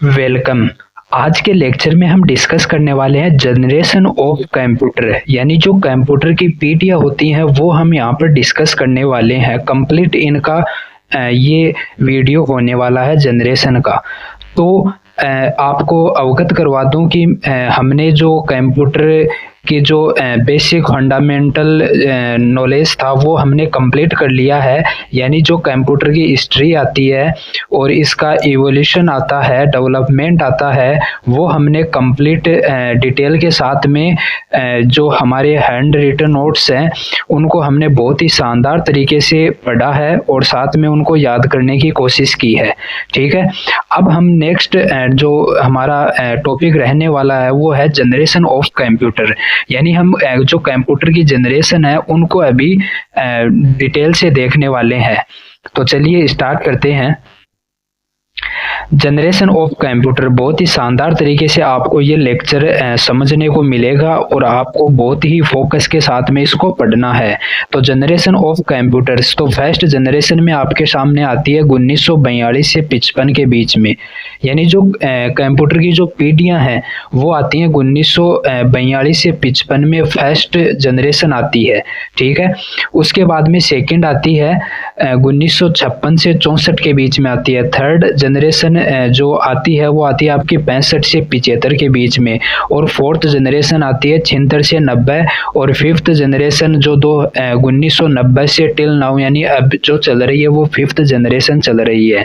Welcome. आज के lecture में हम डिस्कस करने वाले हैं जनरेशन ऑफ कंप्यूटर, यानी जो कंप्यूटर की पीढ़ियाँ होती हैं वो हम यहाँ पर डिस्कस करने वाले हैं। कंप्लीट इनका ये वीडियो होने वाला है जनरेशन का। तो आपको अवगत करवा दूं कि हमने जो कंप्यूटर की जो बेसिक फंडामेंटल नॉलेज था वो हमने कंप्लीट कर लिया है, यानी जो कंप्यूटर की हिस्ट्री आती है और इसका इवोल्यूशन आता है, डेवलपमेंट आता है, वो हमने कंप्लीट डिटेल के साथ में जो हमारे हैंड रिटन नोट्स हैं उनको हमने बहुत ही शानदार तरीके से पढ़ा है और साथ में उनको याद करने की कोशिश की है। ठीक है, अब हम नेक्स्ट जो हमारा टॉपिक रहने वाला है वो है जनरेशन ऑफ कंप्यूटर, यानी हम जो कंप्यूटर की जनरेशन है उनको अभी डिटेल से देखने वाले हैं। तो चलिए स्टार्ट करते हैं। जनरेशन ऑफ कंप्यूटर बहुत ही शानदार तरीके से आपको ये लेक्चर समझने को मिलेगा और आपको बहुत ही फोकस के साथ में इसको पढ़ना है। तो जनरेशन ऑफ कंप्यूटर्स, तो फर्स्ट जनरेशन में आपके सामने आती है 1942 से 55 के बीच में, यानी जो कंप्यूटर की जो पीढ़ियां हैं वो आती हैं 1942 से 55 में फर्स्ट जनरेशन आती है। ठीक है, उसके बाद में सेकेंड आती है 1956 से 64 के बीच में आती है। थर्ड जनरेशन जो आती है वो आती है आपकी 65 से 75 के बीच में, और फोर्थ जनरेशन आती है 76 से 90, और फिफ्थ जनरेशन जो 1990 से टिल नाउ यानी अब जो चल रही है वो फिफ्थ जनरेशन चल रही है।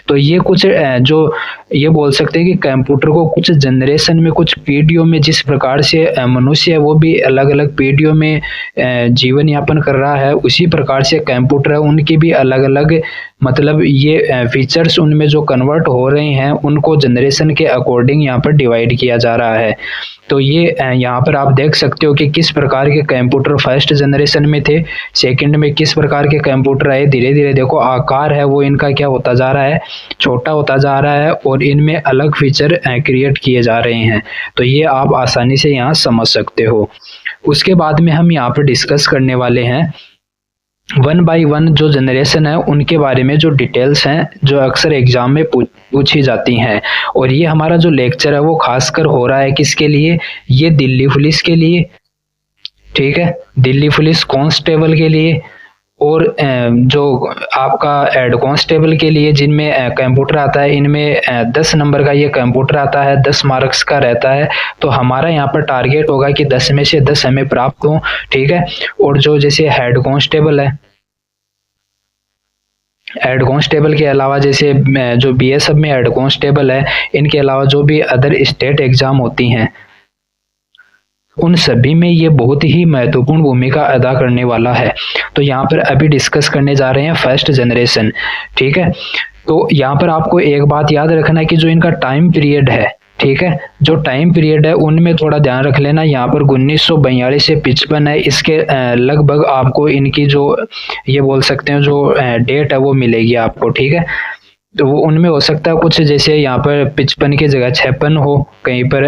तो ये कुछ जो ये बोल सकते हैं कि कंप्यूटर को कुछ जनरेशन में, कुछ पीढ़ियों में जिस प्रकार से मनुष्य है वो भी अलग अलग पीढ़ियों में जीवन यापन कर रहा है, उसी प्रकार से कंप्यूटर है उनकी भी अलग अलग मतलब ये फीचर्स उनमें जो कन्वर्ट हो रहे हैं उनको जनरेशन के अकॉर्डिंग यहाँ पर डिवाइड किया जा रहा है। तो ये यहाँ पर आप देख सकते हो कि किस प्रकार के कंप्यूटर फर्स्ट जनरेशन में थे, सेकंड में किस प्रकार के कंप्यूटर आए। धीरे धीरे देखो आकार है वो इनका क्या होता जा रहा है, छोटा होता जा रहा है और इनमें अलग फीचर क्रिएट किए जा रहे हैं। तो ये आप आसानी से यहाँ समझ सकते हो। उसके बाद में हम यहाँ पर डिस्कस करने वाले हैं वन बाय वन जो जनरेशन है उनके बारे में, जो डिटेल्स हैं जो अक्सर एग्जाम में पूछी जाती हैं। और ये हमारा जो लेक्चर है वो खासकर हो रहा है किसके लिए, ये दिल्ली पुलिस के लिए। ठीक है, दिल्ली पुलिस कांस्टेबल के लिए और जो आपका हेड कांस्टेबल के लिए जिनमें कंप्यूटर आता है, इनमें 10 नंबर का ये कंप्यूटर आता है, 10 मार्क्स का रहता है। तो हमारा यहाँ पर टारगेट होगा कि 10 में से 10 हमें प्राप्त हो। ठीक है, और जो जैसे हेड कांस्टेबल है, हेड कांस्टेबल के अलावा जैसे जो बीएसएफ में हेड कांस्टेबल है, इनके अलावा जो भी अदर स्टेट एग्जाम होती हैं उन सभी में ये बहुत ही महत्वपूर्ण भूमिका अदा करने वाला है। तो यहाँ पर अभी डिस्कस करने जा रहे हैं फर्स्ट जनरेशन। ठीक है, तो यहाँ पर आपको एक बात याद रखना है कि जो इनका टाइम पीरियड है, ठीक है, जो टाइम पीरियड है उनमें थोड़ा ध्यान रख लेना। यहाँ पर 1942 से 55 है, इसके लगभग आपको इनकी जो ये बोल सकते हैं जो डेट है वो मिलेगी आपको। ठीक है, तो वो उनमें हो सकता है कुछ जैसे यहाँ पर 55 की जगह 56 हो, कहीं पर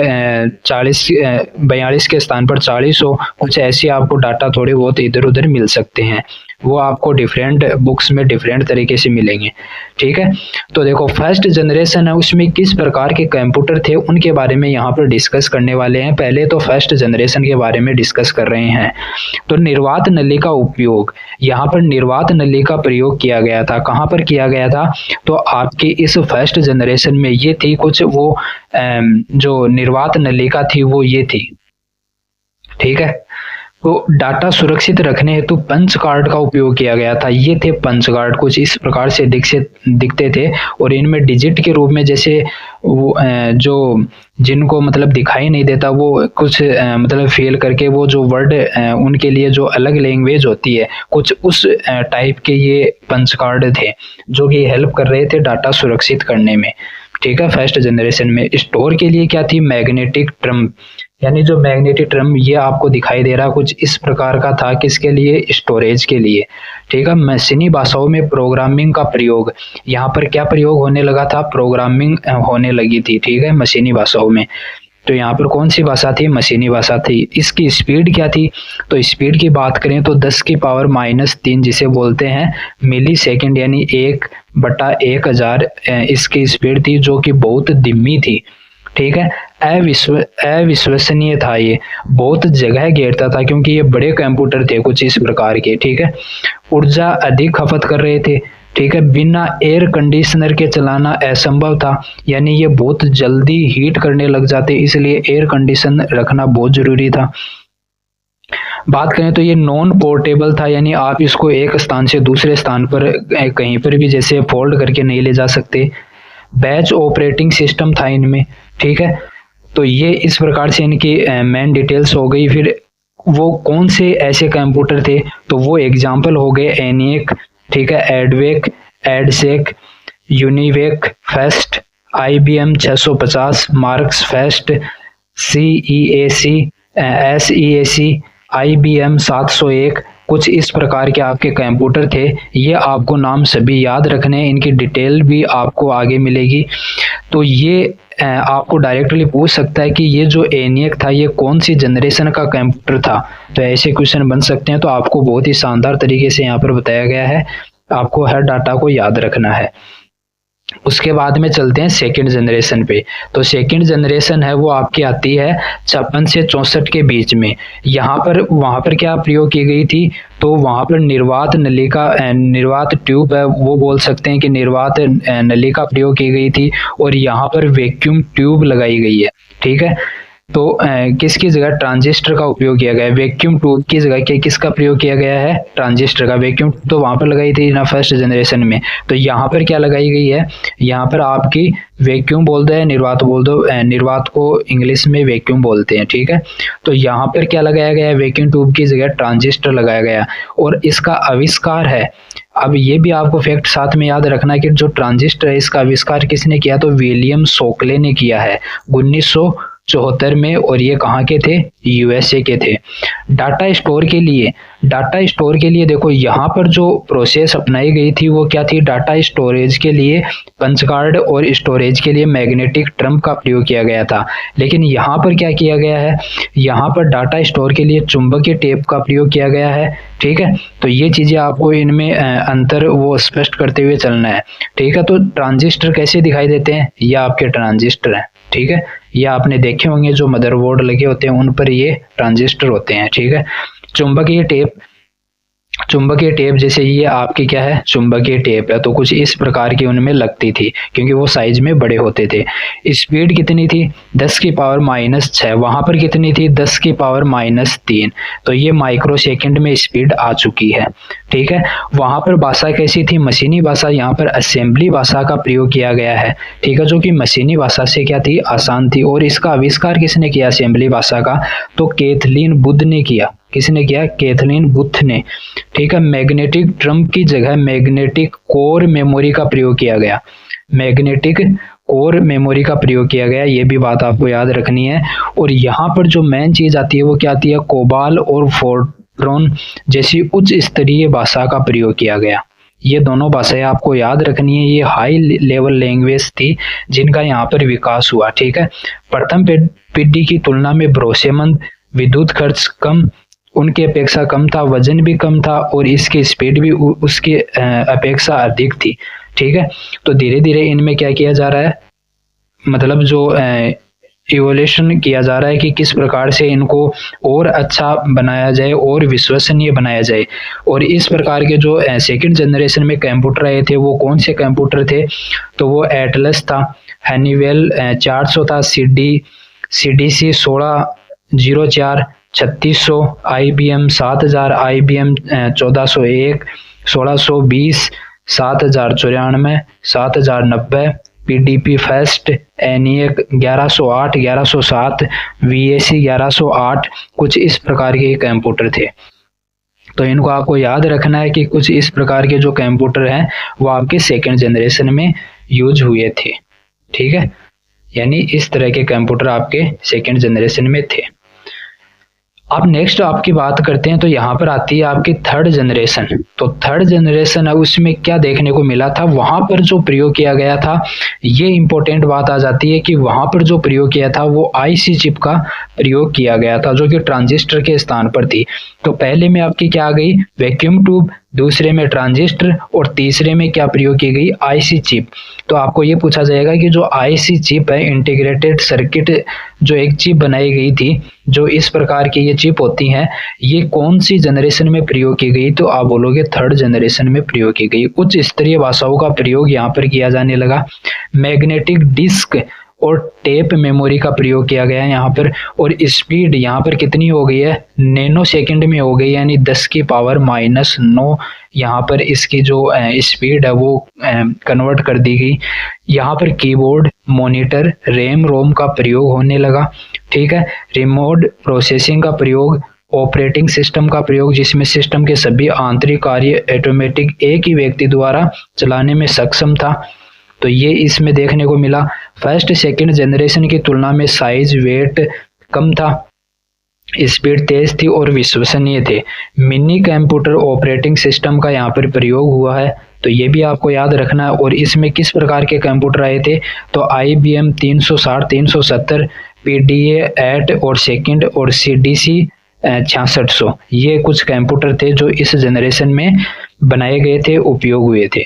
42 के स्थान पर 40 हो, कुछ ऐसी आपको डाटा थोड़े बहुत इधर उधर मिल सकते हैं, वो आपको डिफरेंट बुक्स में डिफरेंट तरीके से मिलेंगे। ठीक है, तो देखो फर्स्ट जनरेशन है उसमें किस प्रकार के कंप्यूटर थे उनके बारे में यहाँ पर डिस्कस करने वाले हैं। पहले तो फर्स्ट जनरेशन के बारे में डिस्कस कर रहे हैं। तो निर्वात नली का उपयोग, यहाँ पर निर्वात नली का प्रयोग किया गया था। कहाँ पर किया गया था, तो आपकी इस फर्स्ट जनरेशन में ये थी कुछ वो जो निर्वात नलिका थी वो ये थी। ठीक है, तो डाटा सुरक्षित रखने हेतु पंच कार्ड का उपयोग किया गया था। ये थे पंच कार्ड, कुछ इस प्रकार से दिखते थे और इनमें डिजिट के रूप में जैसे वो जो जिनको मतलब दिखाई नहीं देता वो कुछ मतलब फेल करके वो जो वर्ड उनके लिए जो अलग लैंग्वेज होती है कुछ उस टाइप के ये पंच कार्ड थे जो कि हेल्प कर रहे थे डाटा सुरक्षित करने में। ठीक है, फर्स्ट जनरेशन में स्टोर के लिए क्या थी, मैग्नेटिक ड्रम, यानी जो मैग्नेटिक ड्रम ये आपको दिखाई दे रहा कुछ इस प्रकार का था, किसके लिए, स्टोरेज के लिए। ठीक है, मशीनी भाषाओं में प्रोग्रामिंग का प्रयोग, यहाँ पर क्या प्रयोग होने लगा था, प्रोग्रामिंग होने लगी थी। ठीक है, मशीनी भाषाओं में, तो यहाँ पर कौन सी भाषा थी, मशीनी भाषा थी। इसकी स्पीड क्या थी, तो स्पीड की बात करें तो 10 की पावर -3 जिसे बोलते हैं मिली सेकेंड, यानी 1 1000 इसकी स्पीड थी, जो कि बहुत धीमी थी। ठीक है, अविश्वसनीय था, ये बहुत जगह घेरता था क्योंकि ये बड़े कंप्यूटर थे कुछ इस प्रकार के। ठीक है, ऊर्जा अधिक खपत कर रहे थे। ठीक है, बिना एयर कंडीशनर के चलाना असंभव था, यानी ये बहुत जल्दी हीट करने लग जाते, इसलिए एयर कंडीशन रखना बहुत जरूरी था। बात करें तो ये नॉन पोर्टेबल था, यानी आप इसको एक स्थान से दूसरे स्थान पर कहीं पर भी जैसे फोल्ड करके नहीं ले जा सकते। बैच ऑपरेटिंग सिस्टम था इनमें। ठीक है, तो ये इस प्रकार से इनकी मेन डिटेल्स हो गई। फिर वो कौन से ऐसे कंप्यूटर थे, तो वो एग्जाम्पल हो गए एनिएक, ठीक है, EDVAC, EDSAC, UNIVAC, first, IBM 650, marks first, CEAC, SEAC, IBM 701, कुछ इस प्रकार के आपके कंप्यूटर थे। ये आपको नाम सभी याद रखने हैं, इनकी डिटेल भी आपको आगे मिलेगी। तो ये आपको डायरेक्टली पूछ सकता है कि ये जो एनिएक था ये कौन सी जनरेशन का कंप्यूटर था, तो ऐसे क्वेश्चन बन सकते हैं। तो आपको बहुत ही शानदार तरीके से यहाँ पर बताया गया है, आपको हर डाटा को याद रखना है। उसके बाद में चलते हैं सेकंड जनरेशन पे। तो सेकंड जनरेशन है वो आपकी आती है 56 से 64 के बीच में। यहाँ पर वहाँ पर क्या प्रयोग की गई थी, तो वहाँ पर निर्वात नलिका, निर्वात ट्यूब है वो बोल सकते हैं कि निर्वात नलिका प्रयोग की गई थी, और यहाँ पर वैक्यूम ट्यूब लगाई गई है। ठीक है, तो किसकी जगह ट्रांजिस्टर का उपयोग किया गया है, वैक्यूम ट्यूब की जगह किसका प्रयोग किया गया है, ट्रांजिस्टर का। वैक्यूम तो वहां पर लगाई थी ना फर्स्ट जनरेशन में, तो यहाँ पर क्या लगाई गई है, यहाँ पर आपकी वैक्यूम बोल दो या निर्वात बोल दो, निर्वात को इंग्लिश में वैक्यूम बोलते हैं। ठीक है, तो यहाँ पर क्या लगाया गया है, वैक्यूम ट्यूब की जगह ट्रांजिस्टर लगाया गया, और इसका आविष्कार है। अब ये भी आपको फैक्ट साथ में याद रखना है कि जो ट्रांजिस्टर है इसका आविष्कार किसने किया, तो विलियम शोकले ने किया है 1974 में, और ये कहाँ के थे, USA के थे। डाटा स्टोर के लिए देखो यहाँ पर जो प्रोसेस अपनाई गई थी वो क्या थी, डाटा स्टोरेज के लिए पंच कार्ड और स्टोरेज के लिए मैग्नेटिक ट्रम्प का प्रयोग किया गया था। लेकिन यहाँ पर क्या किया गया है, यहाँ पर डाटा स्टोर के लिए चुंबकीय टेप का प्रयोग किया गया है। ठीक है, तो ये चीजें आपको इनमें अंतर वो स्पष्ट करते हुए चलना है। ठीक है, तो ट्रांजिस्टर कैसे दिखाई देते हैं, ये आपके ट्रांजिस्टर हैं। ठीक है, ये आपने देखे होंगे जो मदरबोर्ड लगे होते हैं उन पर ये ट्रांजिस्टर होते हैं। ठीक है, चुंबकीय टेप जैसे ये आपकी क्या है, चुंबकीय टेप है, तो कुछ इस प्रकार की उनमें लगती थी क्योंकि वो साइज में बड़े होते थे। स्पीड कितनी थी, 10 की पावर -6, वहां पर कितनी थी, 10 की पावर -3, तो ये माइक्रो सेकंड में स्पीड आ चुकी है। ठीक है, वहां पर भाषा कैसी थी, मशीनी भाषा, यहाँ पर असेंबली भाषा का प्रयोग किया गया है। ठीक है, जो कि मशीनी भाषा से क्या थी, आसान थी। और इसका आविष्कार किसने किया असेंबली भाषा का, तो कैथलीन बुथ ने किया। किसने किया, कैथलीन बुथ ने। ठीक है, मैग्नेटिक ट्रम्प की जगह मैग्नेटिक कोर मेमोरी का प्रयोग किया गया, मैग्नेटिक कोर मेमोरी का प्रयोग किया गया, ये भी बात आपको याद रखनी है। और यहाँ पर जो मेन चीज आती है वो क्या आती है, कोबाल और फोर्ट्रॉन जैसी उच्च स्तरीय भाषा का प्रयोग किया गया। ये दोनों भाषाएं आपको याद रखनी है, ये हाई लेवल लैंग्वेज थी जिनका यहाँ पर विकास हुआ। ठीक है, प्रथम पीढ़ी की तुलना में भरोसेमंद, विद्युत खर्च कम, उनकी अपेक्षा कम था, वजन भी कम था, और इसकी स्पीड भी उसकी अपेक्षा अधिक थी। ठीक है, तो धीरे धीरे इनमें क्या किया जा रहा है, मतलब जो इवोल्यूशन किया जा रहा है कि किस प्रकार से इनको और अच्छा बनाया जाए और विश्वसनीय बनाया जाए। और इस प्रकार के जो सेकंड जनरेशन में कंप्यूटर आए थे वो कौन से कंप्यूटर थे, तो वो एटलस था, हनीवेल 400 था, CDC 1604, 3600, IBM 7000, IBM 1401, 1620, 7094, 7090, PDP fest, ENIAC 1108, 1107, VAC 1108, कुछ इस प्रकार के कंप्यूटर थे। तो इनको आपको याद रखना है कि कुछ इस प्रकार के जो कंप्यूटर हैं वो आपके सेकंड जनरेशन में यूज हुए थे। ठीक है, यानी इस तरह के कंप्यूटर आपके सेकंड जनरेशन में थे। अब नेक्स्ट आपकी बात करते हैं, तो यहाँ पर आती है आपकी थर्ड जनरेशन। तो थर्ड जनरेशन है उसमें क्या देखने को मिला था, वहां पर जो प्रयोग किया गया था, ये इंपॉर्टेंट बात आ जाती है कि वहां पर जो प्रयोग किया था वो IC चिप का प्रयोग किया गया था जो कि ट्रांजिस्टर के स्थान पर थी। तो पहले में आपकी क्या आ गई, वैक्यूम ट्यूब, दूसरे में ट्रांजिस्टर और तीसरे में क्या प्रयोग की गई, आईसी चिप। तो आपको ये पूछा जाएगा कि जो आईसी चिप है, इंटीग्रेटेड सर्किट, जो एक चिप बनाई गई थी, जो इस प्रकार की ये चिप होती हैं, ये कौन सी जनरेशन में प्रयोग की गई, तो आप बोलोगे थर्ड जनरेशन में प्रयोग की गई। उच्च स्तरीय भाषाओं का प्रयोग यहाँ पर किया जाने लगा। मैग्नेटिक डिस्क और टेप मेमोरी का प्रयोग किया गया है यहाँ पर, और स्पीड यहाँ पर कितनी हो गई है, नैनो सेकंड में हो गई, यानी 10⁻⁹ यहाँ पर इसकी जो स्पीड है वो कन्वर्ट कर दी गई। यहाँ पर कीबोर्ड, मॉनिटर, रैम रोम का प्रयोग होने लगा। ठीक है, रिमोट प्रोसेसिंग का प्रयोग, ऑपरेटिंग सिस्टम का प्रयोग, जिसमें सिस्टम के सभी आंतरिक कार्य ऑटोमेटिक एक ही व्यक्ति द्वारा चलाने में सक्षम था, तो ये इसमें देखने को मिला। फर्स्ट सेकंड जनरेशन की तुलना में साइज, वेट कम था, स्पीड तेज थी और विश्वसनीय थे। मिनी कंप्यूटर ऑपरेटिंग सिस्टम का यहाँ पर प्रयोग हुआ है, तो ये भी आपको याद रखना है। और इसमें किस प्रकार के कंप्यूटर आए थे, तो IBM 360, 370, PDA 8 और सेकंड और CDC 6600, ये कुछ कंप्यूटर थे जो इस जनरेशन में बनाए गए थे, उपयोग हुए थे।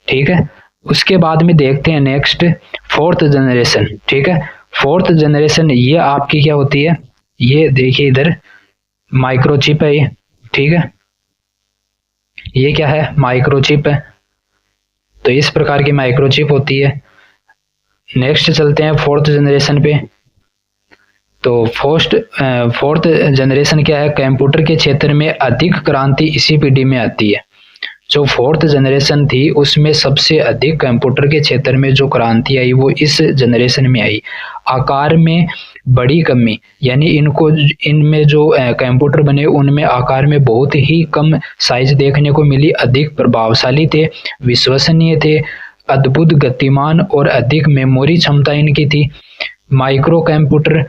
ठीक है, उसके बाद में देखते हैं नेक्स्ट फोर्थ जनरेशन। ठीक है, फोर्थ जनरेशन ये आपकी क्या होती है, ये देखिए इधर माइक्रोचिप है ये। ठीक है, ये क्या है, माइक्रोचिप है, तो इस प्रकार की माइक्रोचिप होती है। नेक्स्ट चलते हैं फोर्थ जनरेशन पे। तो फोर्थ जनरेशन क्या है, कंप्यूटर के क्षेत्र में अधिक क्रांति इसी पीढ़ी में आती है। जो फोर्थ जनरेशन थी उसमें सबसे अधिक कंप्यूटर के क्षेत्र में जो क्रांति आई वो इस जनरेशन में आई। आकार में बड़ी कमी, यानी इनमें जो कंप्यूटर बने उनमें आकार में बहुत ही कम साइज देखने को मिली। अधिक प्रभावशाली थे, विश्वसनीय थे, अद्भुत गतिमान और अधिक मेमोरी क्षमता इनकी थी। माइक्रो कंप्यूटर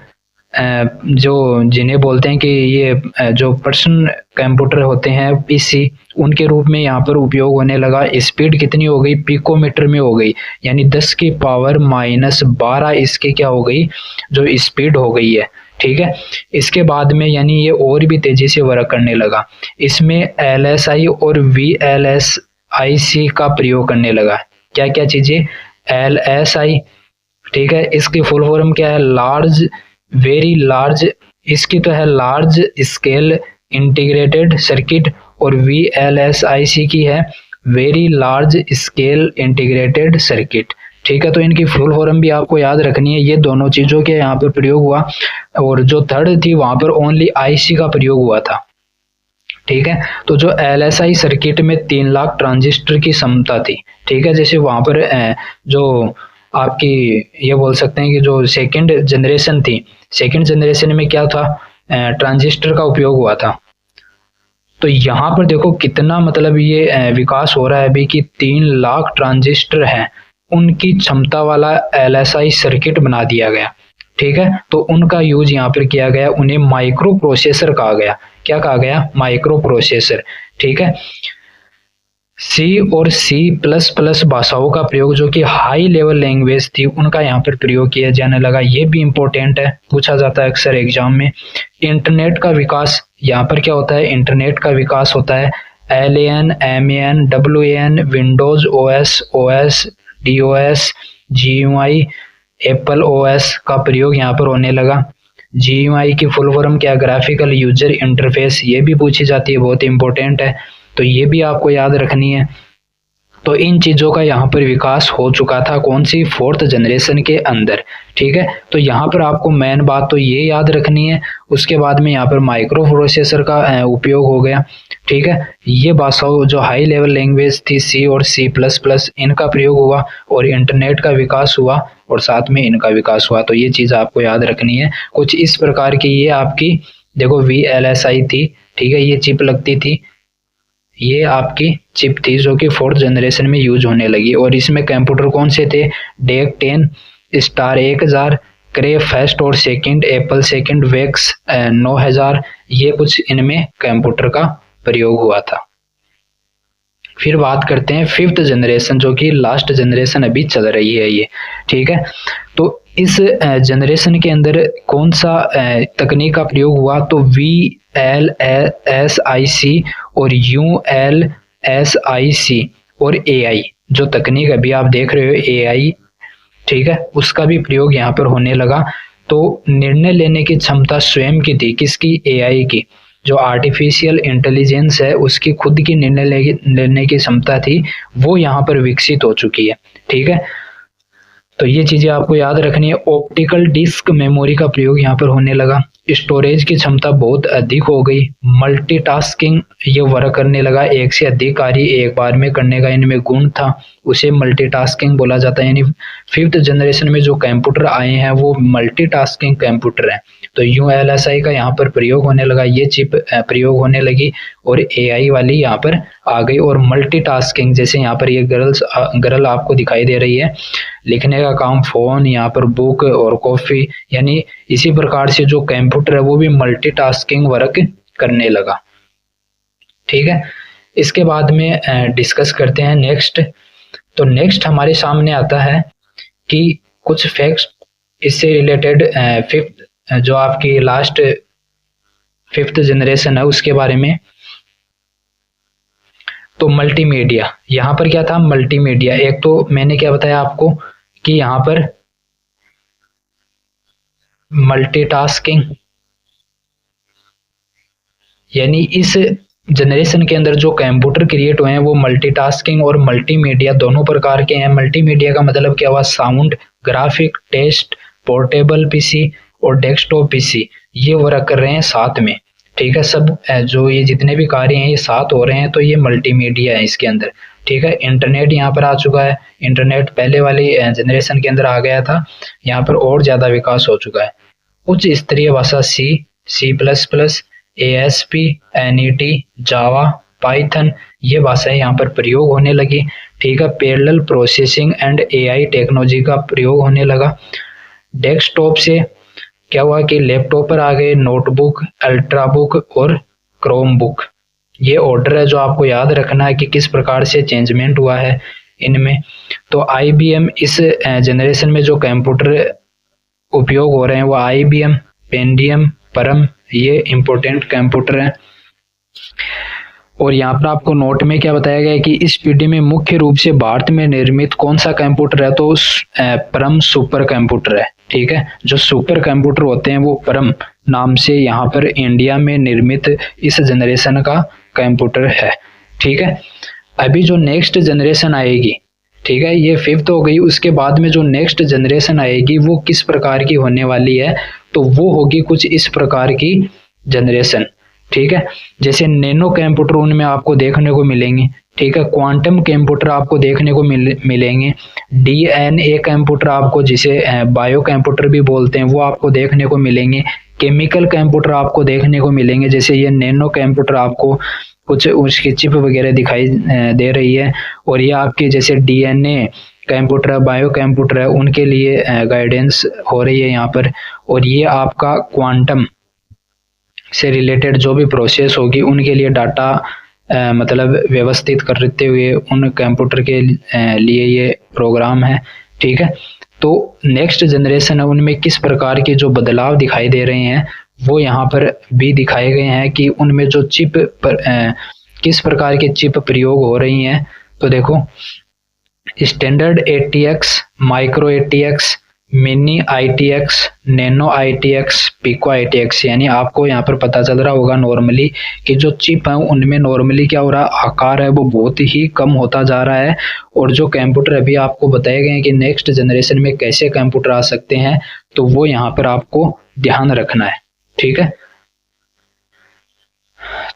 जो जिन्हें बोलते हैं कि ये जो पर्सनल कंप्यूटर होते हैं, पीसी, उनके रूप में यहाँ पर उपयोग होने लगा। स्पीड कितनी हो गई, पिकोमीटर में हो गई, यानी 10⁻⁻12 इसकी क्या हो गई, जो स्पीड हो गई है। ठीक है, इसके बाद में यानी ये और भी तेजी से वर्क करने लगा। इसमें LSI और VLSI का प्रयोग करने लगा। क्या क्या चीजें, LSI, ठीक है, इसकी फुल फॉर्म क्या है, लार्ज वेरी लार्ज, इसकी तो है लार्ज स्केल इंटीग्रेटेड सर्किट, और VLSI की है very large scale integrated circuit. ठीक है, तो इनकी फुल फॉर्म भी आपको याद रखनी है। ये दोनों चीजों के यहाँ पर प्रयोग हुआ, और जो थर्ड थी वहां पर ओनली IC का प्रयोग हुआ था। ठीक है, तो जो LSI सर्किट में 3 लाख ट्रांजिस्टर की क्षमता थी। ठीक है, जैसे वहां पर जो आपकी ये बोल सकते हैं कि जो सेकंड जनरेशन थी, सेकंड जनरेशन में क्या था, ट्रांजिस्टर का उपयोग हुआ था। तो यहाँ पर देखो कितना मतलब ये विकास हो रहा है अभी कि 3 लाख ट्रांजिस्टर हैं, उनकी क्षमता वाला LSI सर्किट बना दिया गया। ठीक है, तो उनका यूज यहाँ पर किया गया, उन्हें माइक्रो प्रोसेसर कहा गया। क्या कहा गया, माइक्रो प्रोसेसर। ठीक है, C और C++ भाषाओं का प्रयोग, जो कि हाई लेवल लैंग्वेज थी, उनका यहाँ पर प्रयोग किया जाने लगा। ये भी इंपॉर्टेंट है, पूछा जाता है अक्सर एग्जाम में। इंटरनेट का विकास, यहाँ पर क्या होता है, इंटरनेट का विकास होता है। LAN, MAN, WAN, Windows OS, DOS, GUI, Apple OS का प्रयोग यहाँ पर होने लगा। GUI की फुल फॉर्म क्या, ग्राफिकल यूजर इंटरफेस, ये भी पूछी जाती है, बहुत इंपॉर्टेंट है, तो ये भी आपको याद रखनी है। तो इन चीजों का यहाँ पर विकास हो चुका था, कौन सी, फोर्थ जनरेशन के अंदर। ठीक है, तो यहाँ पर आपको मेन बात तो ये याद रखनी है। उसके बाद में यहाँ पर माइक्रो प्रोसेसर का उपयोग हो गया। ठीक है, ये भाषाओं जो हाई लेवल लैंग्वेज थी C और C++, इनका प्रयोग हुआ, और इंटरनेट का विकास हुआ, और साथ में इनका विकास हुआ। तो ये चीज आपको याद रखनी है। कुछ इस प्रकार की ये आपकी देखो VLSI थी। ठीक है, ये चिप लगती थी, ये आपकी चिप थी जो कि फोर्थ जनरेशन में यूज होने लगी। और इसमें कंप्यूटर कौन से थे, DEC 10, स्टार 1000, क्रे फर्स्ट और सेकंड, एप्पल सेकंड, वेक्स 9000, ये कुछ इनमें कंप्यूटर का प्रयोग हुआ था। फिर बात करते हैं फिफ्थ जनरेशन, जो कि लास्ट जनरेशन अभी चल रही है ये। ठीक है, तो इस जनरेशन के अंदर कौन सा तकनीक का प्रयोग हुआ, तो VLSI और ULSI SIC और AI जो तकनीक अभी आप देख रहे हो AI, ठीक है, उसका भी प्रयोग यहाँ पर होने लगा। तो निर्णय लेने की क्षमता स्वयं की थी, किसकी? AI की। जो आर्टिफिशियल इंटेलिजेंस है उसकी खुद की निर्णय लेने की क्षमता थी, वो यहाँ पर विकसित हो चुकी है, ठीक है। तो ये चीजें आपको याद रखनी है। ऑप्टिकल डिस्क मेमोरी का प्रयोग यहाँ पर होने लगा। स्टोरेज की क्षमता बहुत अधिक हो गई। मल्टीटास्किंग ये वर्क करने लगा, एक से अधिक कार्य एक बार में करने का इनमें गुण था, उसे मल्टीटास्किंग बोला जाता है। यानी 5th जनरेशन में जो कंप्यूटर आए हैं वो मल्टीटास्किंग कंप्यूटर हैं। तो ULSI का यहाँ पर प्रयोग होने लगा, ये चिप प्रयोग होने लगी और AI वाली यहाँ पर आ गई। और मल्टीटास्किंग जैसे यहाँ पर ये गर्ल आपको दिखाई दे रही है, लिखने का काम फोन, यहाँ पर बुक और कॉफी, यानी इसी प्रकार से जो कंप्यूटर है वो भी मल्टीटास्किंग वर्क करने लगा, ठीक है। इसके बाद में डिस्कस करते हैं नेक्स्ट। तो नेक्स्ट हमारे सामने आता है कि कुछ फैक्ट्स इससे रिलेटेड 5th जो आपकी लास्ट 5th जनरेशन है उसके बारे में। तो मल्टीमीडिया, यहाँ पर क्या था? मल्टीमीडिया। एक तो मैंने क्या बताया आपको कि यहाँ पर मल्टीटास्किंग, यानी इस जनरेशन के अंदर जो कंप्यूटर क्रिएट हुए हैं वो मल्टीटास्किंग और मल्टीमीडिया दोनों प्रकार के हैं। मल्टीमीडिया का मतलब क्या हुआ? Sound, graphic, text, portable PC और डेस्कटॉप पीसी ये वर्क कर रहे हैं साथ में, ठीक है। सब जो ये जितने भी कार्य हैं ये साथ हो रहे हैं, तो ये मल्टीमीडिया है इसके अंदर, ठीक है। इंटरनेट यहाँ पर आ चुका है, इंटरनेट पहले वाली जनरेशन के अंदर आ गया था, यहाँ पर और ज्यादा विकास हो चुका है। उच्च स्तरीय भाषा C++, ASP, NET, जावा, पाइथन ये भाषाएं यहाँ पर प्रयोग होने लगी, ठीक है। Parallel processing and AI technology का प्रयोग होने लगा। डेस्कटॉप से क्या हुआ कि लैपटॉप पर आ गए नोटबुक, अल्ट्राबुक और क्रोमबुक। ये ऑर्डर है जो आपको याद रखना है कि किस प्रकार से चेंजमेंट हुआ है इनमें। तो IBM इस जनरेशन में जो कंप्यूटर उपयोग हो रहे हैं वो IBM, पेंटियम, परम ये इंपॉर्टेंट कंप्यूटर हैं। और यहाँ पर आपको नोट में क्या बताया गया है कि इस पीढ़ी में मुख्य रूप से भारत में निर्मित कौन सा कंप्यूटर है? तो परम सुपर कंप्यूटर है, ठीक है। जो सुपर कंप्यूटर होते हैं वो परम नाम से यहाँ पर इंडिया में निर्मित इस जनरेशन का कंप्यूटर है, ठीक है। अभी जो नेक्स्ट जनरेशन आएगी, ठीक है, ये 5th हो गई, उसके बाद में जो नेक्स्ट जनरेशन आएगी वो किस प्रकार की होने वाली है? तो वो होगी कुछ इस प्रकार की जनरेशन, ठीक है। जैसे नैनो कंप्यूटर उनमें आपको देखने को मिलेंगे, ठीक है। क्वांटम कंप्यूटर आपको देखने को मिलेंगे। DNA कंप्यूटर आपको जिसे बायो कंप्यूटर भी बोलते हैं वो आपको देखने को मिलेंगे। केमिकल कंप्यूटर आपको देखने को मिलेंगे, जैसे ये नैनो कंप्यूटर आपको कुछ उसकी चिप वगैरह दिखाई दे रही है। और ये आपके जैसे DNA कंप्यूटर है, बायो कंप्यूटर है, उनके लिए गाइडेंस हो रही है यहाँ पर। और ये आपका क्वांटम से रिलेटेड जो भी प्रोसेस होगी उनके लिए डाटा मतलब व्यवस्थित करते हुए उन कंप्यूटर के लिए ये प्रोग्राम है, ठीक है। तो नेक्स्ट जनरेशन है उनमें किस प्रकार के जो बदलाव दिखाई दे रहे हैं वो यहाँ पर भी दिखाए गए हैं कि उनमें जो चिप पर किस प्रकार के चिप प्रयोग हो रही हैं। तो देखो standard ATX, micro ATX, mini ITX, nano ITX, pico ITX, यानी आपको यहाँ पर पता चल रहा होगा नॉर्मली कि जो चिप है उनमें नॉर्मली क्या हो रहा है, आकार है वो बहुत ही कम होता जा रहा है। और जो कंप्यूटर अभी आपको बताए गए हैं कि नेक्स्ट जनरेशन में कैसे कंप्यूटर आ सकते हैं, तो वो यहाँ पर आपको ध्यान रखना है, ठीक है।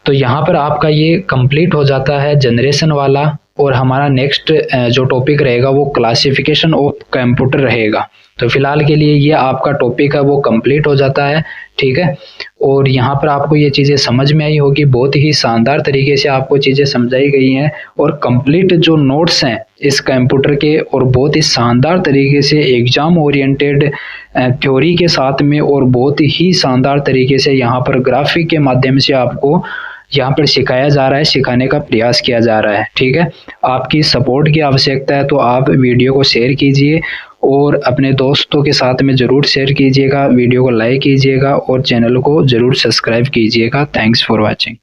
तो यहाँ पर आपका ये कंप्लीट हो जाता है जनरेशन वाला। और हमारा नेक्स्ट जो टॉपिक रहेगा वो क्लासिफिकेशन ऑफ कंप्यूटर रहेगा। तो फिलहाल के लिए ये आपका टॉपिक है वो कंप्लीट हो जाता है, ठीक है। और यहाँ पर आपको ये चीज़ें समझ में आई होगी, बहुत ही शानदार तरीके से आपको चीज़ें समझाई गई हैं। और कंप्लीट जो नोट्स हैं इस कंप्यूटर के, और बहुत ही शानदार तरीके से एग्जाम ओरिएंटेड थ्योरी के साथ में, और बहुत ही शानदार तरीके से यहाँ पर ग्राफिक के माध्यम से आपको यहाँ पर सिखाया जा रहा है, सिखाने का प्रयास किया जा रहा है, ठीक है। आपकी सपोर्ट की आवश्यकता है, तो आप वीडियो को शेयर कीजिए और अपने दोस्तों के साथ में ज़रूर शेयर कीजिएगा, वीडियो को लाइक कीजिएगा और चैनल को ज़रूर सब्सक्राइब कीजिएगा। Thanks for watching.